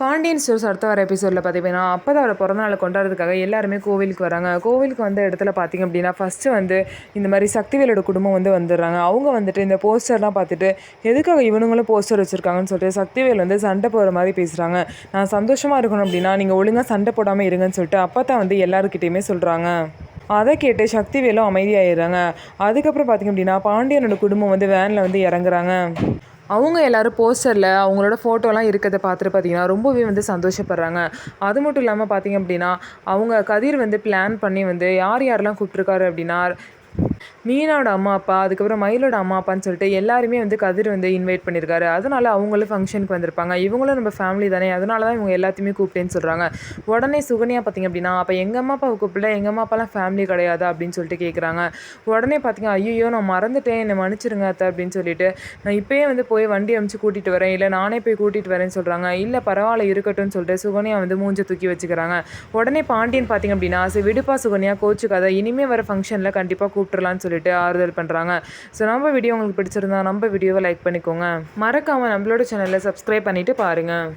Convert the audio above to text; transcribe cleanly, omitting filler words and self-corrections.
Pandian stores அடுத்த வர எபிசோடில் பார்த்தீங்கன்னா அப்பதாவோட பிறந்தநாளை கொண்டாடுறதுக்காக எல்லாருமே கோவிலுக்கு வராங்க. கோவிலுக்கு வந்த இடத்துல பார்த்திங்க அப்படின்னா ஃபஸ்ட்டு வந்து இந்த மாதிரி சக்திவேலோட குடும்பம் வந்துடுறாங்க. அவங்க வந்துட்டு இந்த போஸ்டர்லாம் பார்த்துட்டு எதுக்காக இவனுங்களும் போஸ்டர் வச்சுருக்காங்கன்னு சொல்லிட்டு சக்திவேல் வந்து சண்டை போகிற மாதிரி பேசுகிறாங்க. நான் சந்தோஷமாக இருக்கணும் அப்படின்னா நீங்கள் ஒழுங்காக சண்டை போடாமல் இருங்கன்னு சொல்லிட்டு அப்பதான் வந்து எல்லாருக்கிட்டையுமே சொல்கிறாங்க. அதை கேட்டு சக்திவேலும் அமைதியாகிடுறாங்க. அதுக்கப்புறம் பார்த்திங்க அப்படின்னா பாண்டியனோட குடும்பம் வந்து வேனில் வந்து இறங்குறாங்க. அவங்க எல்லோரும் போஸ்டரில் அவங்களோட ஃபோட்டோலாம் இருக்கிறத பார்த்துட்டு பார்த்திங்கன்னா ரொம்பவே வந்து சந்தோஷப்படுறாங்க. அது மட்டும் இல்லாமல் பார்த்திங்க அப்படின்னா அவங்க கதிர் வந்து பிளான் பண்ணி வந்து யார் யாரெல்லாம் கூப்பிட்ருக்காரு அப்படின்னா மீனாவோட அம்மா அப்பா, அதுக்கப்புறம் மயிலோட அம்மா அப்பான்னு சொல்லிட்டு எல்லாருமே வந்து கதிர் வந்து இன்வைட் பண்ணியிருக்காரு. அதனால் அவங்களும் ஃபங்க்ஷனுக்கு வந்திருப்பாங்க. இவங்களும் நம்ம ஃபேமிலி தானே, அதனால தான் இவங்க எல்லாத்தையுமே கூப்பிட்டேன்னு சொல்கிறாங்க. உடனே சுகன்யா பார்த்திங்க அப்படின்னா அப்போ எங்கள் அம்மா அப்பாவை கூப்பிடல, எங்கள் அம்மா அப்பாலாம் ஃபேமிலி கிடையாது அப்படின்னு சொல்லிட்டு கேட்குறாங்க. உடனே பார்த்திங்க ஐயோ நான் மறந்துட்டேன், என்னை மன்னிச்சிருங்க அத்தை அப்படின்னு சொல்லிட்டு நான் இப்போயே வந்து போய் வண்டி அனுப்பிச்சு கூட்டிகிட்டு வரேன், இல்லை நானே போய் கூட்டிகிட்டு வரேன்னு சொல்கிறாங்க. இல்லை பரவாயில்ல இருக்கட்டும்னு சொல்லிட்டு சுகன்யா வந்து மூஞ்சை தூக்கி வச்சுக்கிறாங்க. உடனே பாண்டியன் பார்த்திங்க அப்படின்னா விடுப்பா சுகன்யா கோச்சுக்காத, இனிமேல் வர ஃபங்க்ஷனில் கண்டிப்பாக கூப்பிட்டுலான்னு சொல்லிட்டு ஆறுதல் பண்ணுறாங்க. ஸோ நம்ம வீடியோ உங்களுக்கு பிடிச்சிருந்தா நம்ம வீடியோவை லைக் பண்ணிக்கோங்க. மறக்காமல் நம்மளோட சேனலை சப்ஸ்கிரைப் பண்ணிவிட்டு பாருங்கள்.